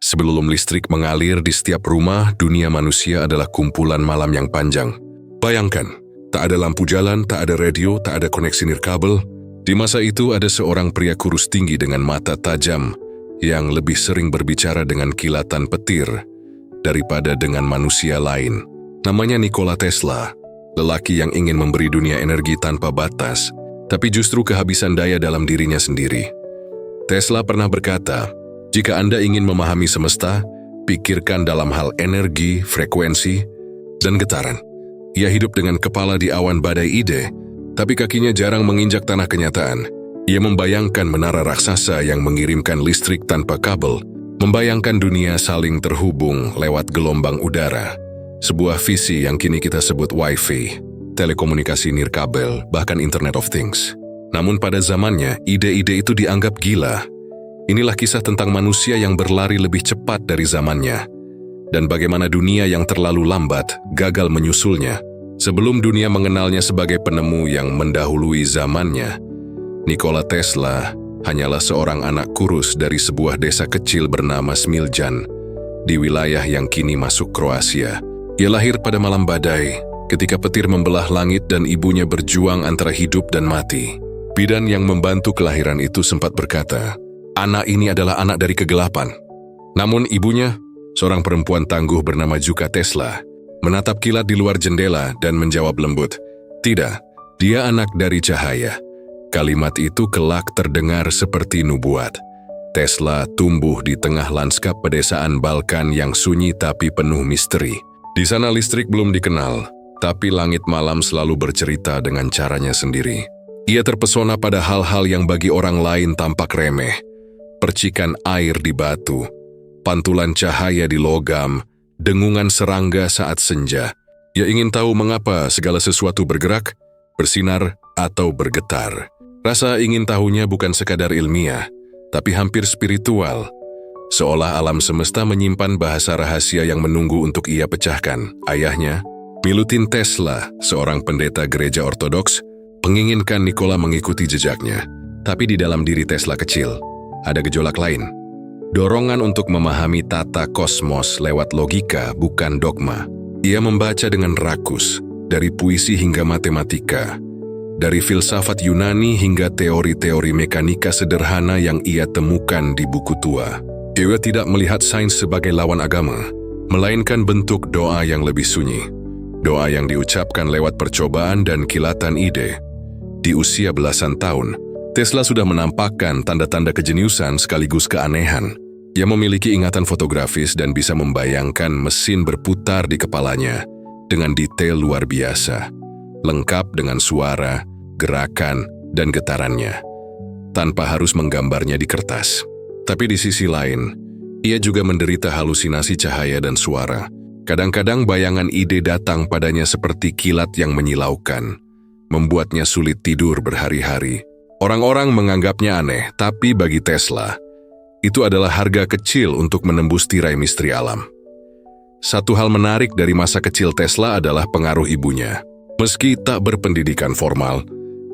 Sebelum listrik mengalir di setiap rumah, dunia manusia adalah kumpulan malam yang panjang. Bayangkan, tak ada lampu jalan, tak ada radio, tak ada koneksi nirkabel. Di masa itu ada seorang pria kurus tinggi dengan mata tajam yang lebih sering berbicara dengan kilatan petir daripada dengan manusia lain. Namanya Nikola Tesla, lelaki yang ingin memberi dunia energi tanpa batas, tapi justru kehabisan daya dalam dirinya sendiri. Tesla pernah berkata, jika Anda ingin memahami semesta, pikirkan dalam hal energi, frekuensi, dan getaran. Ia hidup dengan kepala di awan badai ide, tapi kakinya jarang menginjak tanah kenyataan. Ia membayangkan menara raksasa yang mengirimkan listrik tanpa kabel, membayangkan dunia saling terhubung lewat gelombang udara. Sebuah visi yang kini kita sebut Wi-Fi, telekomunikasi nirkabel, bahkan Internet of Things. Namun pada zamannya, ide-ide itu dianggap gila. Inilah kisah tentang manusia yang berlari lebih cepat dari zamannya, dan bagaimana dunia yang terlalu lambat gagal menyusulnya. Sebelum dunia mengenalnya sebagai penemu yang mendahului zamannya, Nikola Tesla hanyalah seorang anak kurus dari sebuah desa kecil bernama Smiljan, di wilayah yang kini masuk Kroasia. Ia lahir pada malam badai, ketika petir membelah langit dan ibunya berjuang antara hidup dan mati. Bidan yang membantu kelahiran itu sempat berkata, anak ini adalah anak dari kegelapan. Namun ibunya, seorang perempuan tangguh bernama Juka Tesla, menatap kilat di luar jendela dan menjawab lembut, tidak, dia anak dari cahaya. Kalimat itu kelak terdengar seperti nubuat. Tesla tumbuh di tengah lanskap pedesaan Balkan yang sunyi tapi penuh misteri. Di sana listrik belum dikenal, tapi langit malam selalu bercerita dengan caranya sendiri. Ia terpesona pada hal-hal yang bagi orang lain tampak remeh. Percikan air di batu, pantulan cahaya di logam, dengungan serangga saat senja. Ia ingin tahu mengapa segala sesuatu bergerak, bersinar, atau bergetar. Rasa ingin tahunya bukan sekadar ilmiah, tapi hampir spiritual. Seolah alam semesta menyimpan bahasa rahasia yang menunggu untuk ia pecahkan. Ayahnya, Milutin Tesla, seorang pendeta gereja ortodoks, menginginkan Nikola mengikuti jejaknya. Tapi di dalam diri Tesla kecil, ada gejolak lain. Dorongan untuk memahami tata kosmos lewat logika, bukan dogma. Ia membaca dengan rakus, dari puisi hingga matematika, dari filsafat Yunani hingga teori-teori mekanika sederhana yang ia temukan di buku tua. Ia tidak melihat sains sebagai lawan agama, melainkan bentuk doa yang lebih sunyi. Doa yang diucapkan lewat percobaan dan kilatan ide. Di usia belasan tahun, Tesla sudah menampakkan tanda-tanda kejeniusan sekaligus keanehan. Ia memiliki ingatan fotografis dan bisa membayangkan mesin berputar di kepalanya dengan detail luar biasa, lengkap dengan suara, gerakan, dan getarannya, tanpa harus menggambarnya di kertas. Tapi di sisi lain, ia juga menderita halusinasi cahaya dan suara. Kadang-kadang bayangan ide datang padanya seperti kilat yang menyilaukan, membuatnya sulit tidur berhari-hari. Orang-orang menganggapnya aneh, tapi bagi Tesla, itu adalah harga kecil untuk menembus tirai misteri alam. Satu hal menarik dari masa kecil Tesla adalah pengaruh ibunya. Meski tak berpendidikan formal,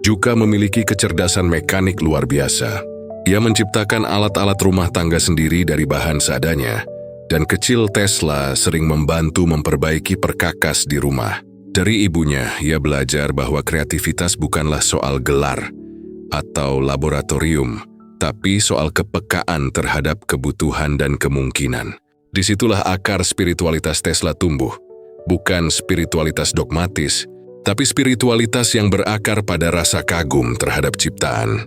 juga memiliki kecerdasan mekanik luar biasa. Ia menciptakan alat-alat rumah tangga sendiri dari bahan seadanya, dan kecil Tesla sering membantu memperbaiki perkakas di rumah. Dari ibunya, ia belajar bahwa kreativitas bukanlah soal gelar atau laboratorium, tapi soal kepekaan terhadap kebutuhan dan kemungkinan. Disitulah akar spiritualitas Tesla tumbuh, bukan spiritualitas dogmatis, tapi spiritualitas yang berakar pada rasa kagum terhadap ciptaan.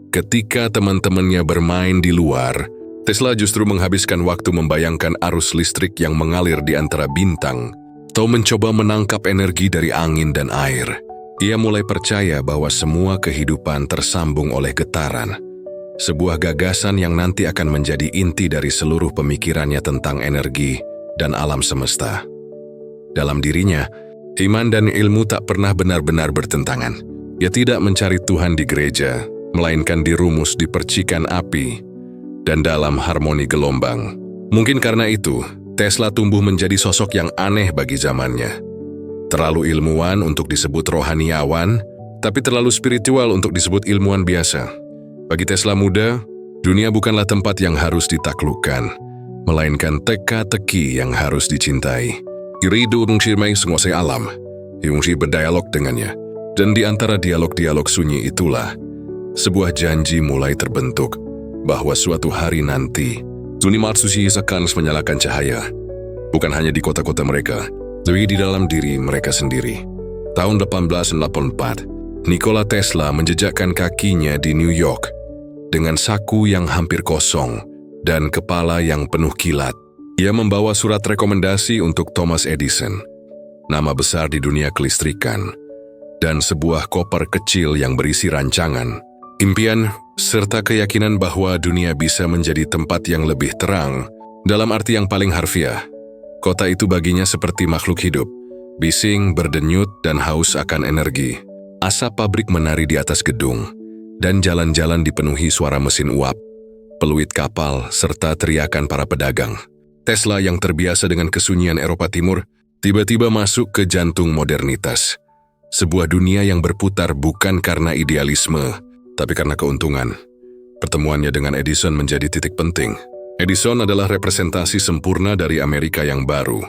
Ketika teman-temannya bermain di luar, Tesla justru menghabiskan waktu membayangkan arus listrik yang mengalir di antara bintang, atau mencoba menangkap energi dari angin dan air. Ia mulai percaya bahwa semua kehidupan tersambung oleh getaran, sebuah gagasan yang nanti akan menjadi inti dari seluruh pemikirannya tentang energi dan alam semesta. Dalam dirinya, iman dan ilmu tak pernah benar-benar bertentangan. Ia tidak mencari Tuhan di gereja, melainkan dirumus di percikan api dan dalam harmoni gelombang. Mungkin karena itu, Tesla tumbuh menjadi sosok yang aneh bagi zamannya. Terlalu ilmuwan untuk disebut rohaniawan, tapi terlalu spiritual untuk disebut ilmuwan biasa. Bagi Tesla muda, dunia bukanlah tempat yang harus ditaklukkan, melainkan teka-teki yang harus dicintai. Iridu menguasai menguasai alam, menguasai berdialog dengannya. Dan di antara dialog-dialog sunyi itulah, sebuah janji mulai terbentuk bahwa suatu hari nanti, Zunimat Sushi akan menyalakan cahaya. Bukan hanya di kota-kota mereka, tapi di dalam diri mereka sendiri. Tahun 1884, Nikola Tesla menjejakkan kakinya di New York dengan saku yang hampir kosong dan kepala yang penuh kilat. Ia membawa surat rekomendasi untuk Thomas Edison, nama besar di dunia kelistrikan, dan sebuah koper kecil yang berisi rancangan, impian, serta keyakinan bahwa dunia bisa menjadi tempat yang lebih terang. Dalam arti yang paling harfiah, kota itu baginya seperti makhluk hidup, bising, berdenyut, dan haus akan energi. Asap pabrik menari di atas gedung, dan jalan-jalan dipenuhi suara mesin uap, peluit kapal, serta teriakan para pedagang. Tesla yang terbiasa dengan kesunyian Eropa Timur, tiba-tiba masuk ke jantung modernitas. Sebuah dunia yang berputar bukan karena idealisme, tapi karena keuntungan. Pertemuannya dengan Edison menjadi titik penting. Edison adalah representasi sempurna dari Amerika yang baru.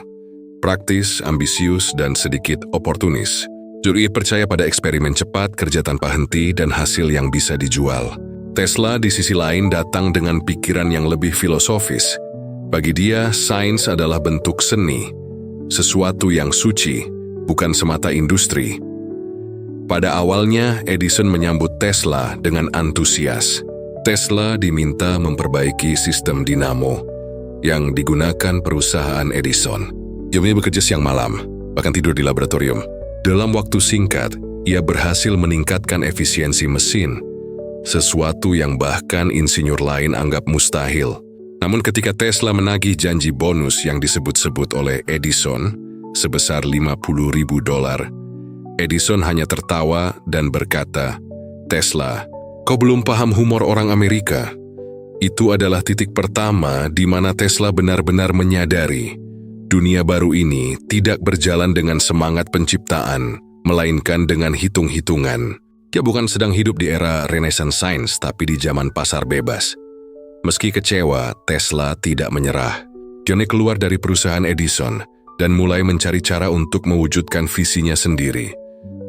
Praktis, ambisius, dan sedikit oportunis. Juri percaya pada eksperimen cepat, kerja tanpa henti, dan hasil yang bisa dijual. Tesla di sisi lain datang dengan pikiran yang lebih filosofis. Bagi dia, sains adalah bentuk seni, sesuatu yang suci, bukan semata industri. Pada awalnya, Edison menyambut Tesla dengan antusias. Tesla diminta memperbaiki sistem dinamo yang digunakan perusahaan Edison. Ia bekerja siang malam, bahkan tidur di laboratorium. Dalam waktu singkat, ia berhasil meningkatkan efisiensi mesin, sesuatu yang bahkan insinyur lain anggap mustahil. Namun ketika Tesla menagih janji bonus yang disebut-sebut oleh Edison sebesar $50.000, Edison hanya tertawa dan berkata, "Tesla, kau belum paham humor orang Amerika." Itu adalah titik pertama di mana Tesla benar-benar menyadari dunia baru ini tidak berjalan dengan semangat penciptaan, melainkan dengan hitung-hitungan. Dia bukan sedang hidup di era Renaissance Science, tapi di zaman pasar bebas. Meski kecewa, Tesla tidak menyerah. Dia keluar dari perusahaan Edison dan mulai mencari cara untuk mewujudkan visinya sendiri.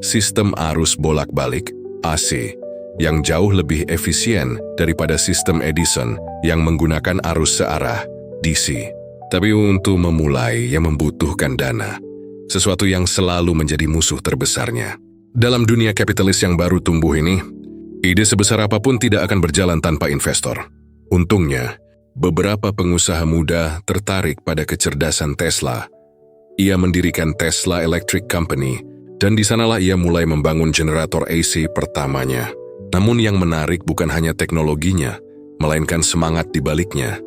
Sistem arus bolak-balik, AC, yang jauh lebih efisien daripada sistem Edison yang menggunakan arus searah, DC. Tapi untuk memulai, ia membutuhkan dana, sesuatu yang selalu menjadi musuh terbesarnya. Dalam dunia kapitalis yang baru tumbuh ini, ide sebesar apapun tidak akan berjalan tanpa investor. Untungnya, beberapa pengusaha muda tertarik pada kecerdasan Tesla. Ia mendirikan Tesla Electric Company, dan di sanalah ia mulai membangun generator AC pertamanya. Namun yang menarik bukan hanya teknologinya, melainkan semangat di baliknya.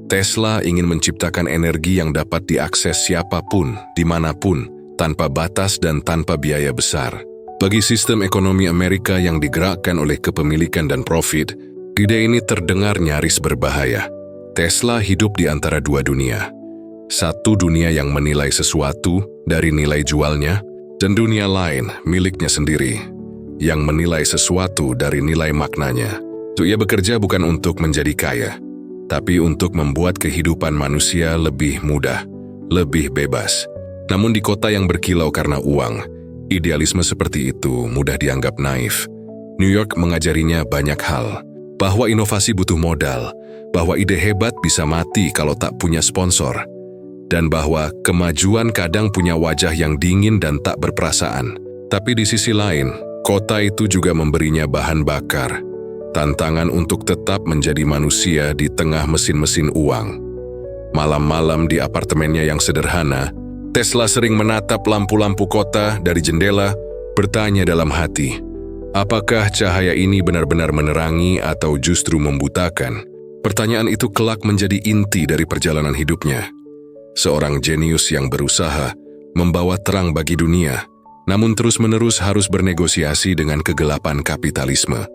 Tesla ingin menciptakan energi yang dapat diakses siapapun, dimanapun, tanpa batas dan tanpa biaya besar. Bagi sistem ekonomi Amerika yang digerakkan oleh kepemilikan dan profit, ide ini terdengar nyaris berbahaya. Tesla hidup di antara dua dunia. Satu dunia yang menilai sesuatu dari nilai jualnya, dan dunia lain miliknya sendiri, yang menilai sesuatu dari nilai maknanya. Ia bekerja bukan untuk menjadi kaya, tapi untuk membuat kehidupan manusia lebih mudah, lebih bebas. Namun di kota yang berkilau karena uang, idealisme seperti itu mudah dianggap naif. New York mengajarinya banyak hal, bahwa inovasi butuh modal, bahwa ide hebat bisa mati kalau tak punya sponsor, dan bahwa kemajuan kadang punya wajah yang dingin dan tak berperasaan. Tapi di sisi lain, kota itu juga memberinya bahan bakar, tantangan untuk tetap menjadi manusia di tengah mesin-mesin uang. Malam-malam di apartemennya yang sederhana, Tesla sering menatap lampu-lampu kota dari jendela, bertanya dalam hati, apakah cahaya ini benar-benar menerangi atau justru membutakan? Pertanyaan itu kelak menjadi inti dari perjalanan hidupnya. Seorang jenius yang berusaha membawa terang bagi dunia, namun terus-menerus harus bernegosiasi dengan kegelapan kapitalisme.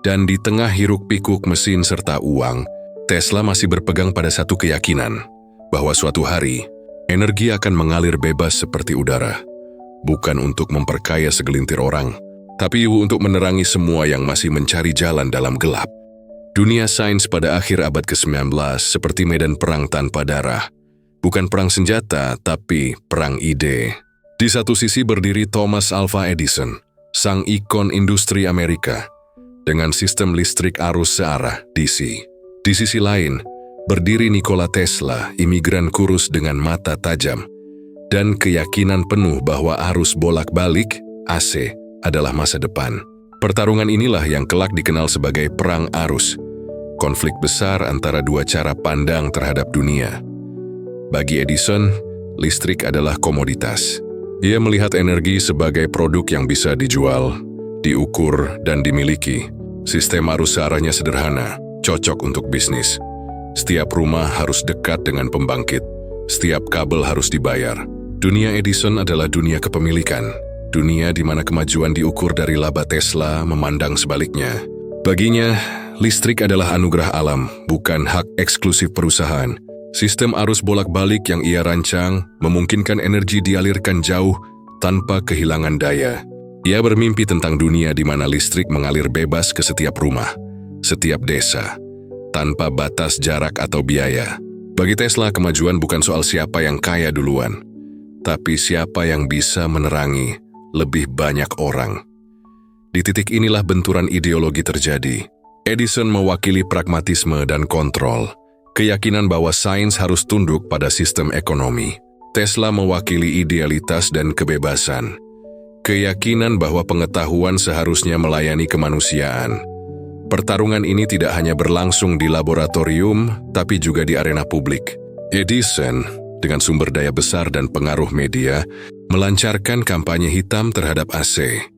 Dan di tengah hiruk-pikuk mesin serta uang, Tesla masih berpegang pada satu keyakinan, bahwa suatu hari, energi akan mengalir bebas seperti udara. Bukan untuk memperkaya segelintir orang, tapi untuk menerangi semua yang masih mencari jalan dalam gelap. Dunia sains pada akhir abad ke-19 seperti medan perang tanpa darah. Bukan perang senjata, tapi perang ide. Di satu sisi berdiri Thomas Alva Edison, sang ikon industri Amerika, dengan sistem listrik arus searah DC. Di sisi lain, berdiri Nikola Tesla, imigran kurus dengan mata tajam, dan keyakinan penuh bahwa arus bolak-balik AC adalah masa depan. Pertarungan inilah yang kelak dikenal sebagai perang arus, konflik besar antara dua cara pandang terhadap dunia. Bagi Edison, listrik adalah komoditas. Ia melihat energi sebagai produk yang bisa dijual, diukur, dan dimiliki. Sistem arus searahnya sederhana, cocok untuk bisnis. Setiap rumah harus dekat dengan pembangkit. Setiap kabel harus dibayar. Dunia Edison adalah dunia kepemilikan. Dunia di mana kemajuan diukur dari laba Tesla memandang sebaliknya. Baginya, listrik adalah anugerah alam, bukan hak eksklusif perusahaan. Sistem arus bolak-balik yang ia rancang memungkinkan energi dialirkan jauh tanpa kehilangan daya. Ia bermimpi tentang dunia di mana listrik mengalir bebas ke setiap rumah, setiap desa, tanpa batas jarak atau biaya. Bagi Tesla, kemajuan bukan soal siapa yang kaya duluan, tapi siapa yang bisa menerangi lebih banyak orang. Di titik inilah benturan ideologi terjadi. Edison mewakili pragmatisme dan kontrol, keyakinan bahwa sains harus tunduk pada sistem ekonomi. Tesla mewakili idealitas dan kebebasan, keyakinan bahwa pengetahuan seharusnya melayani kemanusiaan. Pertarungan ini tidak hanya berlangsung di laboratorium, tapi juga di arena publik. Edison, dengan sumber daya besar dan pengaruh media, melancarkan kampanye hitam terhadap AC.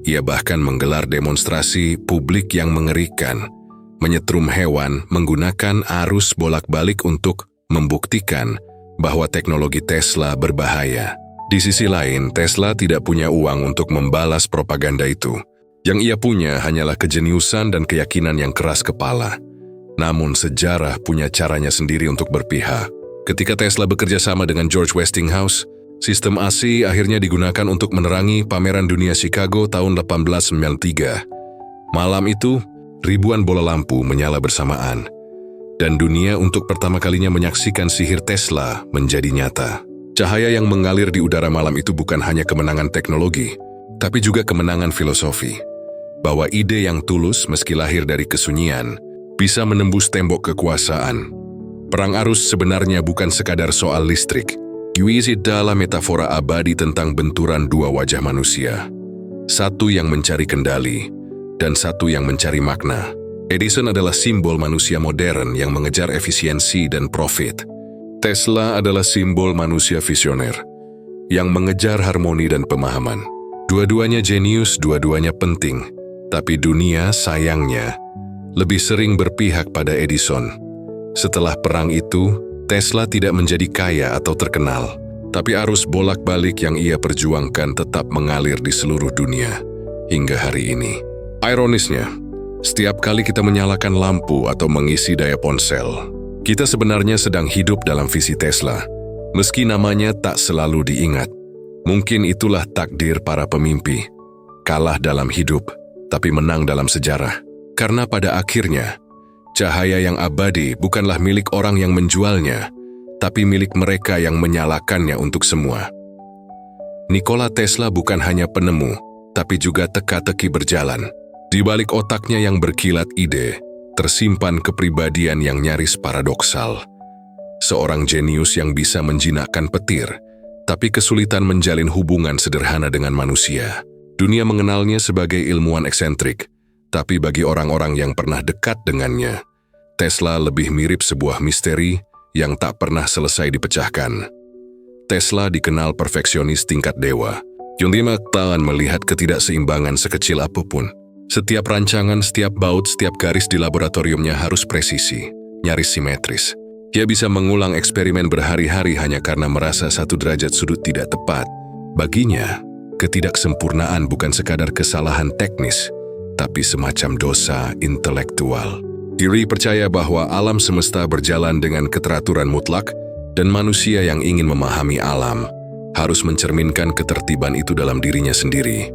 Ia bahkan menggelar demonstrasi publik yang mengerikan, menyetrum hewan menggunakan arus bolak-balik untuk membuktikan bahwa teknologi Tesla berbahaya. Di sisi lain, Tesla tidak punya uang untuk membalas propaganda itu. Yang ia punya hanyalah kejeniusan dan keyakinan yang keras kepala. Namun sejarah punya caranya sendiri untuk berpihak. Ketika Tesla bekerja sama dengan George Westinghouse, sistem AC akhirnya digunakan untuk menerangi pameran dunia Chicago tahun 1893. Malam itu, ribuan bola lampu menyala bersamaan, dan dunia untuk pertama kalinya menyaksikan sihir Tesla menjadi nyata. Cahaya yang mengalir di udara malam itu bukan hanya kemenangan teknologi, tapi juga kemenangan filosofi. Bahwa ide yang tulus meski lahir dari kesunyian, bisa menembus tembok kekuasaan. Perang arus sebenarnya bukan sekadar soal listrik. Yuizi adalah metafora abadi tentang benturan dua wajah manusia. Satu yang mencari kendali, dan satu yang mencari makna. Edison adalah simbol manusia modern yang mengejar efisiensi dan profit. Tesla adalah simbol manusia visioner, yang mengejar harmoni dan pemahaman. Dua-duanya jenius, dua-duanya penting, tapi dunia sayangnya lebih sering berpihak pada Edison. Setelah perang itu, Tesla tidak menjadi kaya atau terkenal, tapi arus bolak-balik yang ia perjuangkan tetap mengalir di seluruh dunia hingga hari ini. Ironisnya, setiap kali kita menyalakan lampu atau mengisi daya ponsel, kita sebenarnya sedang hidup dalam visi Tesla, meski namanya tak selalu diingat. Mungkin itulah takdir para pemimpi, kalah dalam hidup, tapi menang dalam sejarah. Karena pada akhirnya, cahaya yang abadi bukanlah milik orang yang menjualnya, tapi milik mereka yang menyalakannya untuk semua. Nikola Tesla bukan hanya penemu, tapi juga teka-teki berjalan. Di balik otaknya yang berkilat ide, tersimpan kepribadian yang nyaris paradoksal. Seorang jenius yang bisa menjinakkan petir, tapi kesulitan menjalin hubungan sederhana dengan manusia. Dunia mengenalnya sebagai ilmuwan eksentrik, tapi bagi orang-orang yang pernah dekat dengannya, Tesla lebih mirip sebuah misteri yang tak pernah selesai dipecahkan. Tesla dikenal perfeksionis tingkat dewa, yang dimaktakan melihat ketidakseimbangan sekecil apapun. Setiap rancangan, setiap baut, setiap garis di laboratoriumnya harus presisi, nyaris simetris. Dia bisa mengulang eksperimen berhari-hari hanya karena merasa satu derajat sudut tidak tepat. Baginya, ketidaksempurnaan bukan sekadar kesalahan teknis, tapi semacam dosa intelektual. Curie percaya bahwa alam semesta berjalan dengan keteraturan mutlak, dan manusia yang ingin memahami alam harus mencerminkan ketertiban itu dalam dirinya sendiri.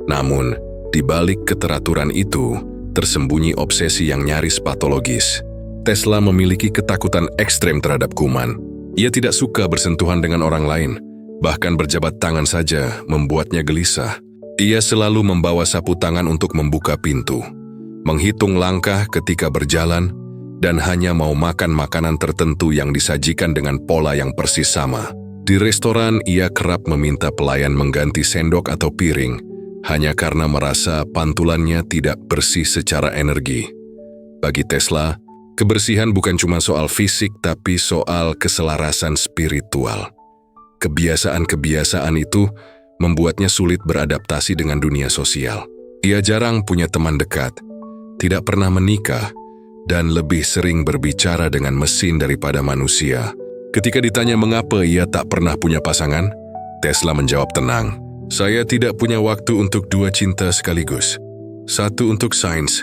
Namun, di balik keteraturan itu, tersembunyi obsesi yang nyaris patologis. Tesla memiliki ketakutan ekstrem terhadap kuman. Ia tidak suka bersentuhan dengan orang lain, bahkan berjabat tangan saja membuatnya gelisah. Ia selalu membawa sapu tangan untuk membuka pintu, menghitung langkah ketika berjalan, dan hanya mau makan makanan tertentu yang disajikan dengan pola yang persis sama. Di restoran, ia kerap meminta pelayan mengganti sendok atau piring, hanya karena merasa pantulannya tidak bersih secara energi. Bagi Tesla, kebersihan bukan cuma soal fisik, tapi soal keselarasan spiritual. Kebiasaan-kebiasaan itu membuatnya sulit beradaptasi dengan dunia sosial. Ia jarang punya teman dekat, tidak pernah menikah, dan lebih sering berbicara dengan mesin daripada manusia. Ketika ditanya mengapa ia tak pernah punya pasangan, Tesla menjawab tenang, "Saya tidak punya waktu untuk dua cinta sekaligus. Satu untuk sains,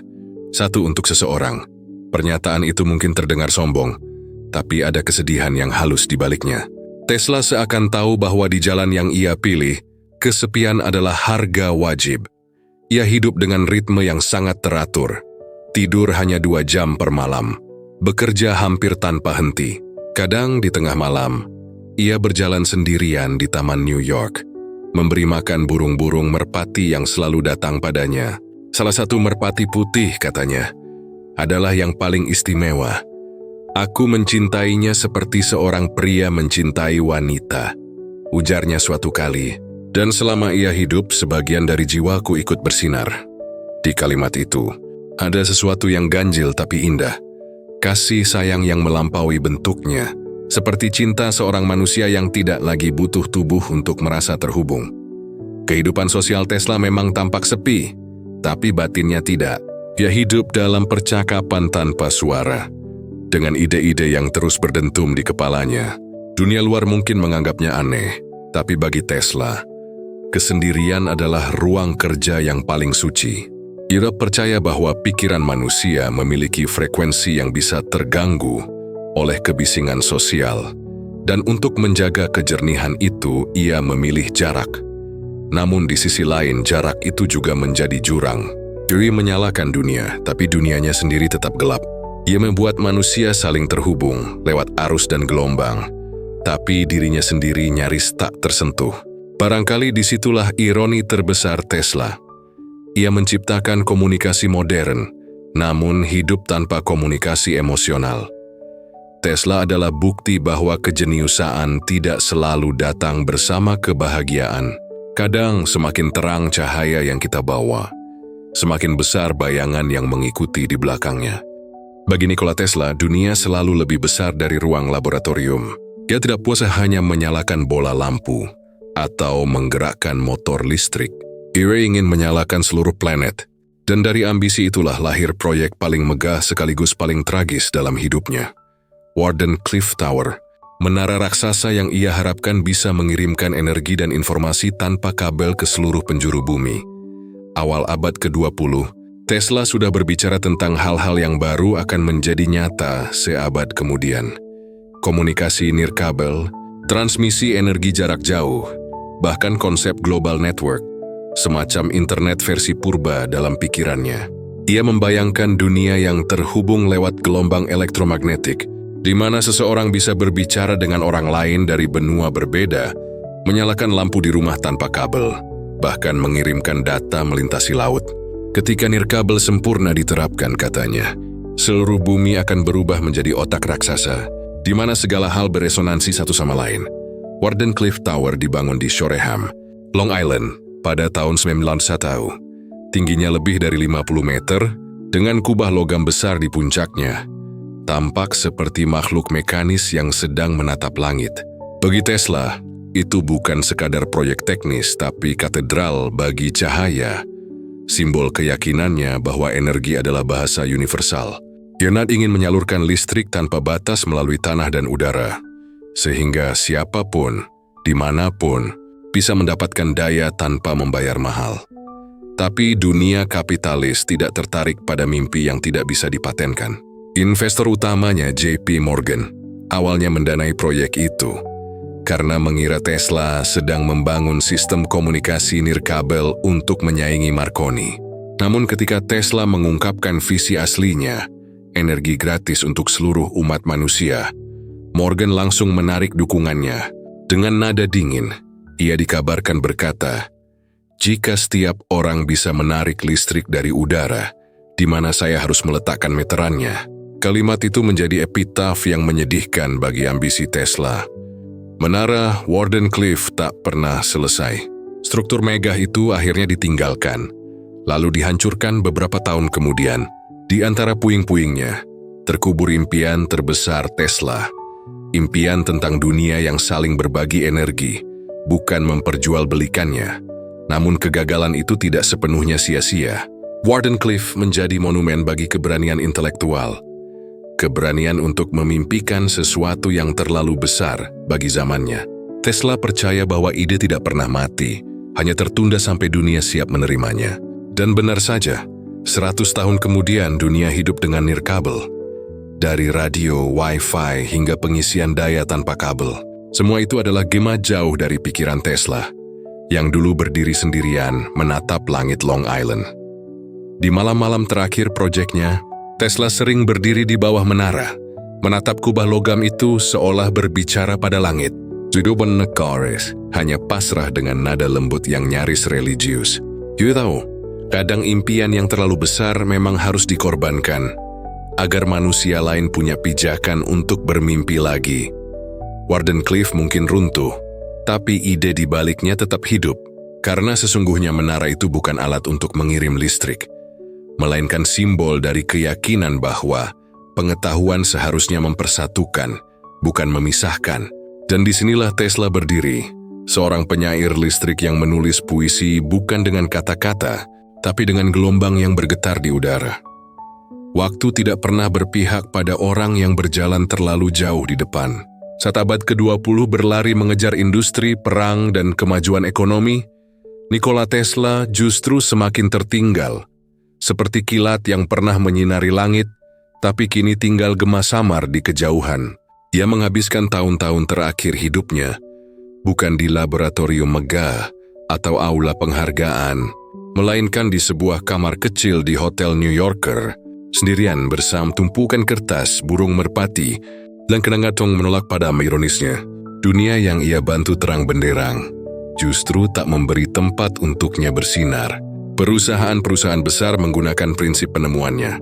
satu untuk seseorang." Pernyataan itu mungkin terdengar sombong, tapi ada kesedihan yang halus di baliknya. Tesla seakan tahu bahwa di jalan yang ia pilih, kesepian adalah harga wajib. Ia hidup dengan ritme yang sangat teratur. Tidur hanya 2 jam per malam, bekerja hampir tanpa henti. Kadang di tengah malam, ia berjalan sendirian di Taman New York, memberi makan burung-burung merpati yang selalu datang padanya. Salah satu merpati putih, katanya, adalah yang paling istimewa. "Aku mencintainya seperti seorang pria mencintai wanita," ujarnya suatu kali. Dan selama ia hidup, sebagian dari jiwaku ikut bersinar. Di kalimat itu, ada sesuatu yang ganjil tapi indah. Kasih sayang yang melampaui bentuknya, seperti cinta seorang manusia yang tidak lagi butuh tubuh untuk merasa terhubung. Kehidupan sosial Tesla memang tampak sepi, tapi batinnya tidak. Dia hidup dalam percakapan tanpa suara, dengan ide-ide yang terus berdentum di kepalanya. Dunia luar mungkin menganggapnya aneh, tapi bagi Tesla, kesendirian adalah ruang kerja yang paling suci. Ia percaya bahwa pikiran manusia memiliki frekuensi yang bisa terganggu oleh kebisingan sosial, dan untuk menjaga kejernihan itu, ia memilih jarak. Namun di sisi lain, jarak itu juga menjadi jurang. Dia menyalakan dunia, tapi dunianya sendiri tetap gelap. Ia membuat manusia saling terhubung lewat arus dan gelombang, tapi dirinya sendiri nyaris tak tersentuh. Barangkali disitulah ironi terbesar Tesla. Ia menciptakan komunikasi modern, namun hidup tanpa komunikasi emosional. Tesla adalah bukti bahwa kejeniusaan tidak selalu datang bersama kebahagiaan. Kadang semakin terang cahaya yang kita bawa, semakin besar bayangan yang mengikuti di belakangnya. Bagi Nikola Tesla, dunia selalu lebih besar dari ruang laboratorium. Ia tidak puas hanya menyalakan bola lampu atau menggerakkan motor listrik. Ia ingin menyalakan seluruh planet, dan dari ambisi itulah lahir proyek paling megah sekaligus paling tragis dalam hidupnya. Wardenclyffe Tower, menara raksasa yang ia harapkan bisa mengirimkan energi dan informasi tanpa kabel ke seluruh penjuru bumi. Awal abad ke-20, Tesla sudah berbicara tentang hal-hal yang baru akan menjadi nyata seabad kemudian. Komunikasi nirkabel, transmisi energi jarak jauh, bahkan konsep global network, semacam internet versi purba dalam pikirannya. Ia membayangkan dunia yang terhubung lewat gelombang elektromagnetik, di mana seseorang bisa berbicara dengan orang lain dari benua berbeda, menyalakan lampu di rumah tanpa kabel, bahkan mengirimkan data melintasi laut. Ketika nirkabel sempurna diterapkan, katanya, seluruh bumi akan berubah menjadi otak raksasa, di mana segala hal beresonansi satu sama lain. Wardenclyffe Tower dibangun di Shoreham, Long Island, pada tahun 1901, tingginya lebih dari 50 meter, dengan kubah logam besar di puncaknya. Tampak seperti makhluk mekanis yang sedang menatap langit. Bagi Tesla, itu bukan sekadar proyek teknis, tapi katedral bagi cahaya, simbol keyakinannya bahwa energi adalah bahasa universal. Bernard ingin menyalurkan listrik tanpa batas melalui tanah dan udara, sehingga siapapun, dimanapun, bisa mendapatkan daya tanpa membayar mahal. Tapi dunia kapitalis tidak tertarik pada mimpi yang tidak bisa dipatenkan. Investor utamanya JP Morgan awalnya mendanai proyek itu karena mengira Tesla sedang membangun sistem komunikasi nirkabel untuk menyaingi Marconi. Namun ketika Tesla mengungkapkan visi aslinya, energi gratis untuk seluruh umat manusia, Morgan langsung menarik dukungannya. Dengan nada dingin, ia dikabarkan berkata, "Jika setiap orang bisa menarik listrik dari udara, di mana saya harus meletakkan meterannya?" Kalimat itu menjadi epitaf yang menyedihkan bagi ambisi Tesla. Menara Wardenclyffe tak pernah selesai. Struktur megah itu akhirnya ditinggalkan, lalu dihancurkan beberapa tahun kemudian. Di antara puing-puingnya, terkubur impian terbesar Tesla. Impian tentang dunia yang saling berbagi energi, bukan memperjualbelikannya. Namun kegagalan itu tidak sepenuhnya sia-sia. Wardenclyffe menjadi monumen bagi keberanian intelektual. Keberanian untuk memimpikan sesuatu yang terlalu besar bagi zamannya. Tesla percaya bahwa ide tidak pernah mati, hanya tertunda sampai dunia siap menerimanya. Dan benar saja, 100 tahun kemudian dunia hidup dengan nirkabel. Dari radio, wifi, hingga pengisian daya tanpa kabel. Semua itu adalah gema jauh dari pikiran Tesla, yang dulu berdiri sendirian menatap langit Long Island. Di malam-malam terakhir proyeknya, Tesla sering berdiri di bawah menara, menatap kubah logam itu seolah berbicara pada langit. Kehidupan Nekares hanya pasrah dengan nada lembut yang nyaris religius. You tahu, kadang impian yang terlalu besar memang harus dikorbankan, agar manusia lain punya pijakan untuk bermimpi lagi. Wardenclyffe mungkin runtuh, tapi ide di baliknya tetap hidup, karena sesungguhnya menara itu bukan alat untuk mengirim listrik, melainkan simbol dari keyakinan bahwa pengetahuan seharusnya mempersatukan, bukan memisahkan. Dan disinilah Tesla berdiri, seorang penyair listrik yang menulis puisi bukan dengan kata-kata, tapi dengan gelombang yang bergetar di udara. Waktu tidak pernah berpihak pada orang yang berjalan terlalu jauh di depan. Saat abad ke-20 berlari mengejar industri, perang, dan kemajuan ekonomi, Nikola Tesla justru semakin tertinggal. Seperti kilat yang pernah menyinari langit, tapi kini tinggal gema samar di kejauhan. Ia menghabiskan tahun-tahun terakhir hidupnya, bukan di laboratorium megah atau aula penghargaan, melainkan di sebuah kamar kecil di Hotel New Yorker, sendirian bersama tumpukan kertas, burung merpati, dan kenangatong menolak pada ironisnya. Dunia yang ia bantu terang benderang justru tak memberi tempat untuknya bersinar. Perusahaan-perusahaan besar menggunakan prinsip penemuannya.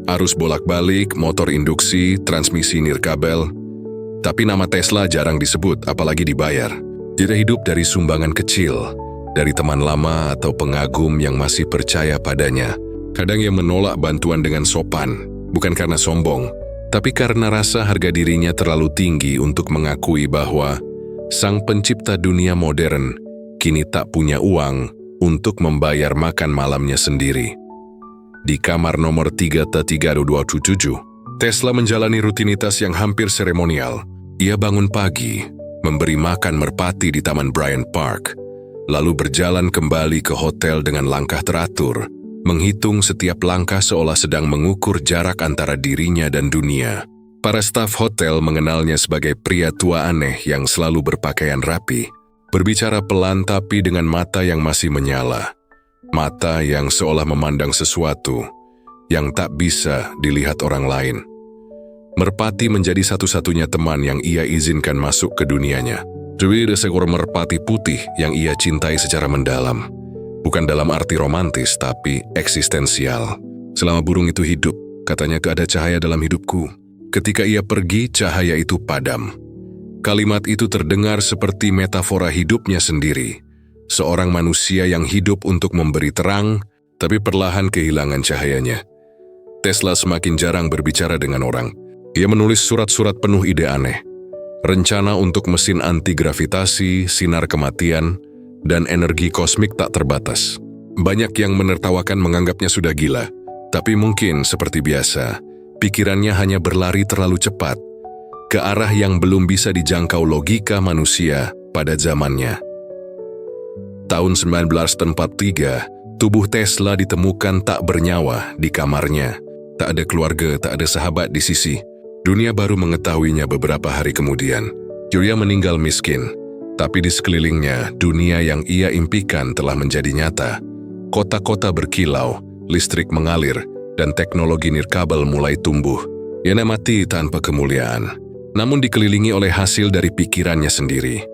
Arus bolak-balik, motor induksi, transmisi nirkabel. Tapi nama Tesla jarang disebut, apalagi dibayar. Dia hidup dari sumbangan kecil, dari teman lama atau pengagum yang masih percaya padanya. Kadang ia menolak bantuan dengan sopan, bukan karena sombong, tapi karena rasa harga dirinya terlalu tinggi untuk mengakui bahwa sang pencipta dunia modern kini tak punya uang untuk membayar makan malamnya sendiri. Di kamar nomor 3T3227, Tesla menjalani rutinitas yang hampir seremonial. Ia bangun pagi, memberi makan merpati di Taman Bryant Park, lalu berjalan kembali ke hotel dengan langkah teratur, menghitung setiap langkah seolah sedang mengukur jarak antara dirinya dan dunia. Para staf hotel mengenalnya sebagai pria tua aneh yang selalu berpakaian rapi, berbicara pelan tapi dengan mata yang masih menyala. Mata yang seolah memandang sesuatu yang tak bisa dilihat orang lain. Merpati menjadi satu-satunya teman yang ia izinkan masuk ke dunianya. Dewi ada seekor merpati putih yang ia cintai secara mendalam. Bukan dalam arti romantis, tapi eksistensial. Selama burung itu hidup, katanya gak ada cahaya dalam hidupku. Ketika ia pergi, cahaya itu padam. Kalimat itu terdengar seperti metafora hidupnya sendiri. Seorang manusia yang hidup untuk memberi terang, tapi perlahan kehilangan cahayanya. Tesla semakin jarang berbicara dengan orang. Ia menulis surat-surat penuh ide aneh. Rencana untuk mesin anti-gravitasi, sinar kematian, dan energi kosmik tak terbatas. Banyak yang menertawakan menganggapnya sudah gila, tapi mungkin seperti biasa, pikirannya hanya berlari terlalu cepat, ke arah yang belum bisa dijangkau logika manusia pada zamannya. Tahun 1943, tubuh Tesla ditemukan tak bernyawa di kamarnya. Tak ada keluarga, tak ada sahabat di sisi. Dunia baru mengetahuinya beberapa hari kemudian. Julia meninggal miskin, tapi di sekelilingnya, dunia yang ia impikan telah menjadi nyata. Kota-kota berkilau, listrik mengalir, dan teknologi nirkabel mulai tumbuh. Ia mati tanpa kemuliaan, namun dikelilingi oleh hasil dari pikirannya sendiri.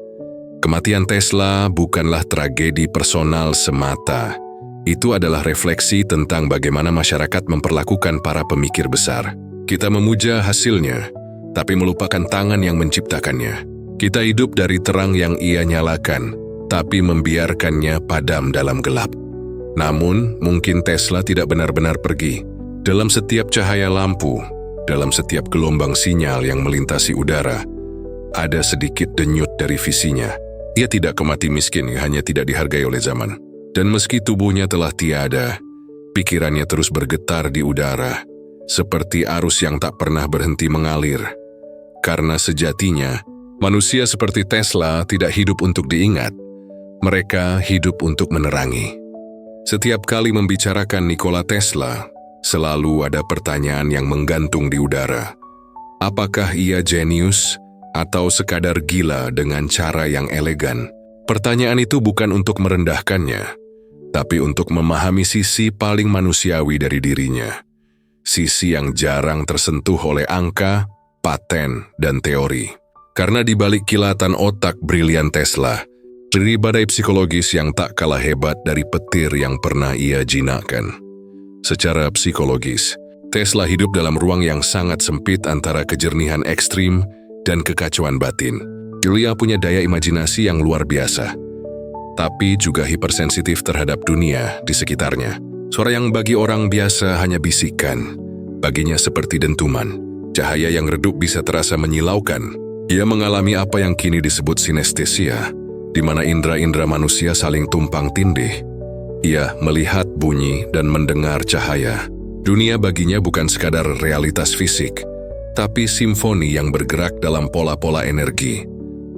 Kematian Tesla bukanlah tragedi personal semata. Itu adalah refleksi tentang bagaimana masyarakat memperlakukan para pemikir besar. Kita memuja hasilnya, tapi melupakan tangan yang menciptakannya. Kita hidup dari terang yang ia nyalakan, tapi membiarkannya padam dalam gelap. Namun, mungkin Tesla tidak benar-benar pergi. Dalam setiap cahaya lampu, dalam setiap gelombang sinyal yang melintasi udara, ada sedikit denyut dari visinya. Ia tidak kemati miskin, hanya tidak dihargai oleh zaman. Dan meski tubuhnya telah tiada, pikirannya terus bergetar di udara, seperti arus yang tak pernah berhenti mengalir. Karena sejatinya, manusia seperti Tesla tidak hidup untuk diingat. Mereka hidup untuk menerangi. Setiap kali membicarakan Nikola Tesla, selalu ada pertanyaan yang menggantung di udara. Apakah ia jenius atau sekadar gila dengan cara yang elegan? Pertanyaan itu bukan untuk merendahkannya, tapi untuk memahami sisi paling manusiawi dari dirinya. Sisi yang jarang tersentuh oleh angka, paten, dan teori. Karena di balik kilatan otak brilian Tesla, berdiri badai psikologis yang tak kalah hebat dari petir yang pernah ia jinakkan. Secara psikologis, Tesla hidup dalam ruang yang sangat sempit antara kejernihan ekstrim dan kekacauan batin. Ia punya daya imajinasi yang luar biasa, tapi juga hipersensitif terhadap dunia di sekitarnya. Suara yang bagi orang biasa hanya bisikan, baginya seperti dentuman. Cahaya yang redup bisa terasa menyilaukan. Ia mengalami apa yang kini disebut sinestesia, di mana indera-indera manusia saling tumpang tindih. Ia melihat bunyi dan mendengar cahaya. Dunia baginya bukan sekadar realitas fisik, tapi simfoni yang bergerak dalam pola-pola energi.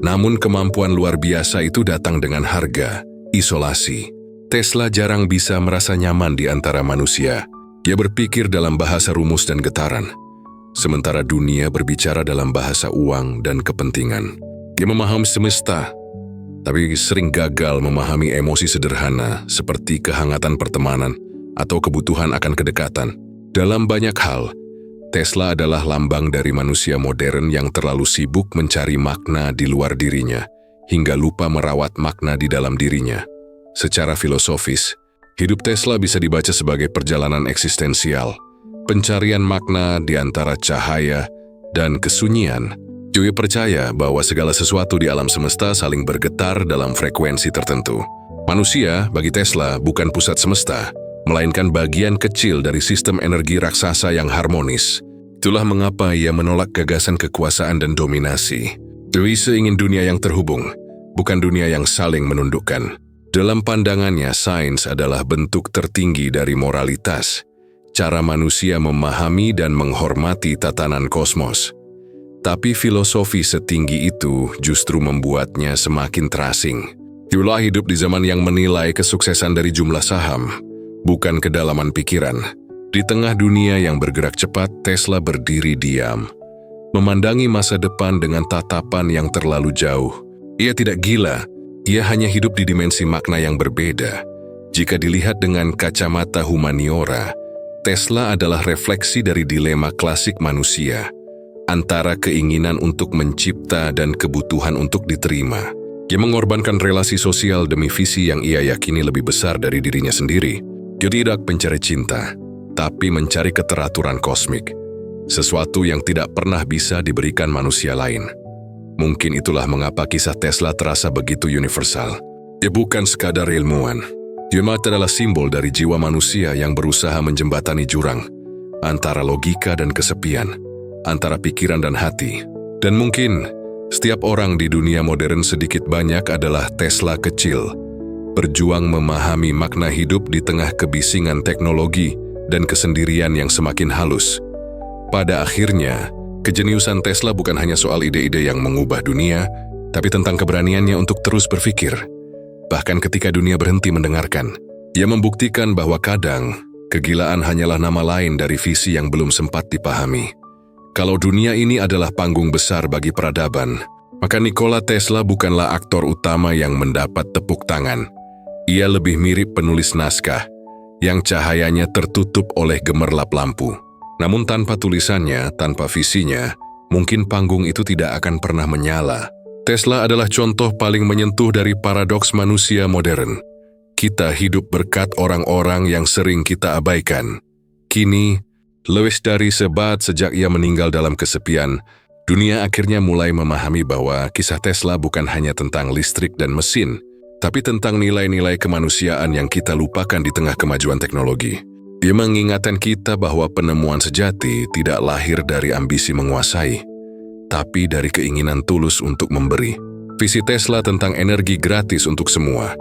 Namun kemampuan luar biasa itu datang dengan harga, isolasi. Tesla jarang bisa merasa nyaman di antara manusia. Dia berpikir dalam bahasa rumus dan getaran, sementara dunia berbicara dalam bahasa uang dan kepentingan. Dia memahami semesta, tapi sering gagal memahami emosi sederhana seperti kehangatan pertemanan atau kebutuhan akan kedekatan. Dalam banyak hal, Tesla adalah lambang dari manusia modern yang terlalu sibuk mencari makna di luar dirinya, hingga lupa merawat makna di dalam dirinya. Secara filosofis, hidup Tesla bisa dibaca sebagai perjalanan eksistensial, pencarian makna di antara cahaya dan kesunyian. Dia percaya bahwa segala sesuatu di alam semesta saling bergetar dalam frekuensi tertentu. Manusia, bagi Tesla, bukan pusat semesta, melainkan bagian kecil dari sistem energi raksasa yang harmonis. Itulah mengapa ia menolak gagasan kekuasaan dan dominasi. Dia ingin dunia yang terhubung, bukan dunia yang saling menundukkan. Dalam pandangannya, sains adalah bentuk tertinggi dari moralitas, cara manusia memahami dan menghormati tatanan kosmos. Tapi filosofi setinggi itu justru membuatnya semakin terasing. Dia hidup di zaman yang menilai kesuksesan dari jumlah saham, bukan kedalaman pikiran. Di tengah dunia yang bergerak cepat, Tesla berdiri diam, memandangi masa depan dengan tatapan yang terlalu jauh. Ia tidak gila, ia hanya hidup di dimensi makna yang berbeda. Jika dilihat dengan kacamata humaniora, Tesla adalah refleksi dari dilema klasik manusia, antara keinginan untuk mencipta dan kebutuhan untuk diterima. Ia mengorbankan relasi sosial demi visi yang ia yakini lebih besar dari dirinya sendiri. Dia tidak mencari cinta, tapi mencari keteraturan kosmik, sesuatu yang tidak pernah bisa diberikan manusia lain. Mungkin itulah mengapa kisah Tesla terasa begitu universal. Dia bukan sekadar ilmuwan. Dia adalah simbol dari jiwa manusia yang berusaha menjembatani jurang antara logika dan kesepian, antara pikiran dan hati. Dan mungkin setiap orang di dunia modern sedikit banyak adalah Tesla kecil, berjuang memahami makna hidup di tengah kebisingan teknologi dan kesendirian yang semakin halus. Pada akhirnya, kejeniusan Tesla bukan hanya soal ide-ide yang mengubah dunia, tapi tentang keberaniannya untuk terus berpikir. Bahkan ketika dunia berhenti mendengarkan, ia membuktikan bahwa kadang kegilaan hanyalah nama lain dari visi yang belum sempat dipahami. Kalau dunia ini adalah panggung besar bagi peradaban, maka Nikola Tesla bukanlah aktor utama yang mendapat tepuk tangan. Ia lebih mirip penulis naskah yang cahayanya tertutup oleh gemerlap lampu. Namun tanpa tulisannya, tanpa visinya, mungkin panggung itu tidak akan pernah menyala. Tesla adalah contoh paling menyentuh dari paradoks manusia modern. Kita hidup berkat orang-orang yang sering kita abaikan. Kini, lebih dari seabad sejak ia meninggal dalam kesepian, dunia akhirnya mulai memahami bahwa kisah Tesla bukan hanya tentang listrik dan mesin, tapi tentang nilai-nilai kemanusiaan yang kita lupakan di tengah kemajuan teknologi. Dia mengingatkan kita bahwa penemuan sejati tidak lahir dari ambisi menguasai, tapi dari keinginan tulus untuk memberi. Visi Tesla tentang energi gratis untuk semua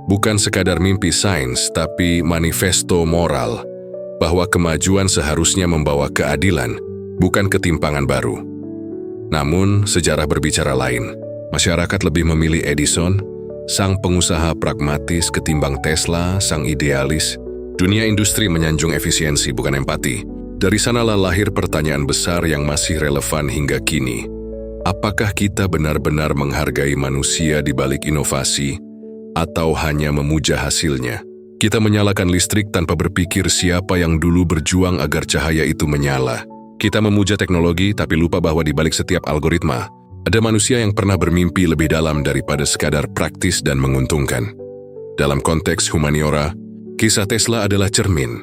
bukan sekadar mimpi sains, tapi manifesto moral bahwa kemajuan seharusnya membawa keadilan, bukan ketimpangan baru. Namun, sejarah berbicara lain. Masyarakat lebih memilih Edison, sang pengusaha pragmatis, ketimbang Tesla, sang idealis. Dunia industri menyanjung efisiensi, bukan empati. Dari sanalah lahir pertanyaan besar yang masih relevan hingga kini. Apakah kita benar-benar menghargai manusia di balik inovasi, atau hanya memuja hasilnya? Kita menyalakan listrik tanpa berpikir siapa yang dulu berjuang agar cahaya itu menyala. Kita memuja teknologi tapi lupa bahwa di balik setiap algoritma, ada manusia yang pernah bermimpi lebih dalam daripada sekadar praktis dan menguntungkan. Dalam konteks humaniora, kisah Tesla adalah cermin.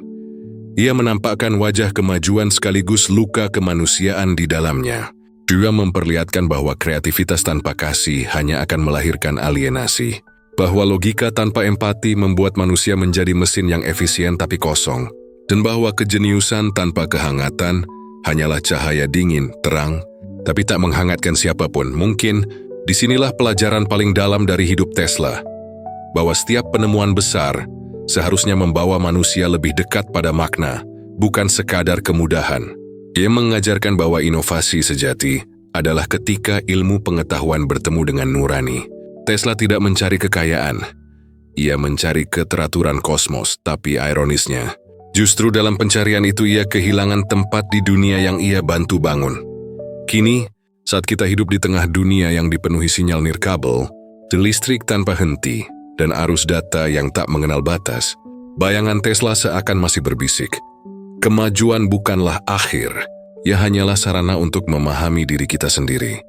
Ia menampakkan wajah kemajuan sekaligus luka kemanusiaan di dalamnya. Dia memperlihatkan bahwa kreativitas tanpa kasih hanya akan melahirkan alienasi. Bahwa logika tanpa empati membuat manusia menjadi mesin yang efisien tapi kosong. Dan bahwa kejeniusan tanpa kehangatan hanyalah cahaya dingin, terang, tapi tak menghangatkan siapapun. Mungkin disinilah pelajaran paling dalam dari hidup Tesla. Bahwa setiap penemuan besar seharusnya membawa manusia lebih dekat pada makna, bukan sekadar kemudahan. Ia mengajarkan bahwa inovasi sejati adalah ketika ilmu pengetahuan bertemu dengan nurani. Tesla tidak mencari kekayaan. Ia mencari keteraturan kosmos, tapi ironisnya, justru dalam pencarian itu ia kehilangan tempat di dunia yang ia bantu bangun. Kini, saat kita hidup di tengah dunia yang dipenuhi sinyal nirkabel, listrik tanpa henti, dan arus data yang tak mengenal batas, bayangan Tesla seakan masih berbisik. Kemajuan bukanlah akhir, ia hanyalah sarana untuk memahami diri kita sendiri.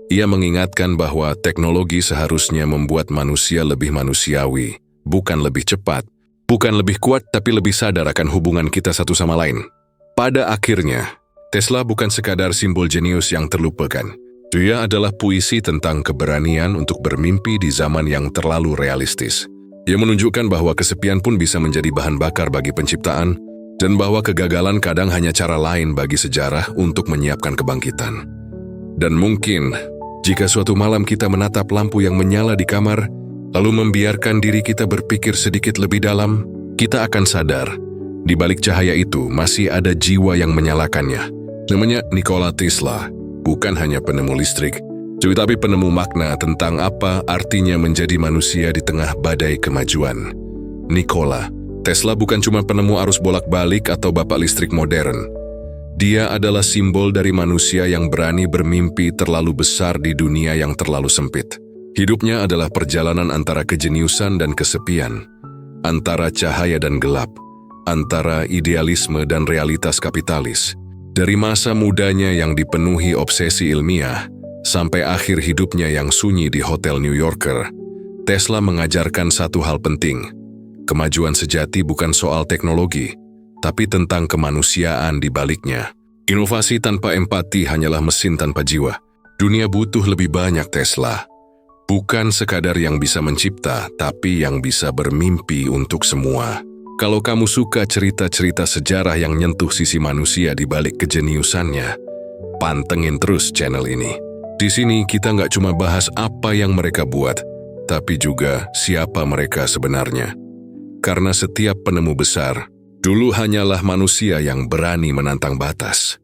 Ia mengingatkan bahwa teknologi seharusnya membuat manusia lebih manusiawi, bukan lebih cepat, bukan lebih kuat, tapi lebih sadar akan hubungan kita satu sama lain. Pada akhirnya, Tesla bukan sekadar simbol jenius yang terlupakan. Dia adalah puisi tentang keberanian untuk bermimpi di zaman yang terlalu realistis. Ia menunjukkan bahwa kesepian pun bisa menjadi bahan bakar bagi penciptaan, dan bahwa kegagalan kadang hanya cara lain bagi sejarah untuk menyiapkan kebangkitan. Dan mungkin, jika suatu malam kita menatap lampu yang menyala di kamar, lalu membiarkan diri kita berpikir sedikit lebih dalam, kita akan sadar, di balik cahaya itu masih ada jiwa yang menyalakannya. Namanya Nikola Tesla, bukan hanya penemu listrik, tapi penemu makna tentang apa artinya menjadi manusia di tengah badai kemajuan. Nikola Tesla bukan cuma penemu arus bolak-balik atau bapak listrik modern. Dia adalah simbol dari manusia yang berani bermimpi terlalu besar di dunia yang terlalu sempit. Hidupnya adalah perjalanan antara kejeniusan dan kesepian, antara cahaya dan gelap, antara idealisme dan realitas kapitalis. Dari masa mudanya yang dipenuhi obsesi ilmiah, sampai akhir hidupnya yang sunyi di Hotel New Yorker, Tesla mengajarkan satu hal penting. Kemajuan sejati bukan soal teknologi, tapi tentang kemanusiaan di baliknya. Inovasi tanpa empati hanyalah mesin tanpa jiwa. Dunia butuh lebih banyak Tesla. Bukan sekadar yang bisa mencipta, tapi yang bisa bermimpi untuk semua. Kalau kamu suka cerita-cerita sejarah yang nyentuh sisi manusia di balik kejeniusannya, pantengin terus channel ini. Di sini kita nggak cuma bahas apa yang mereka buat, tapi juga siapa mereka sebenarnya. Karena setiap penemu besar, dulu hanyalah manusia yang berani menantang batas.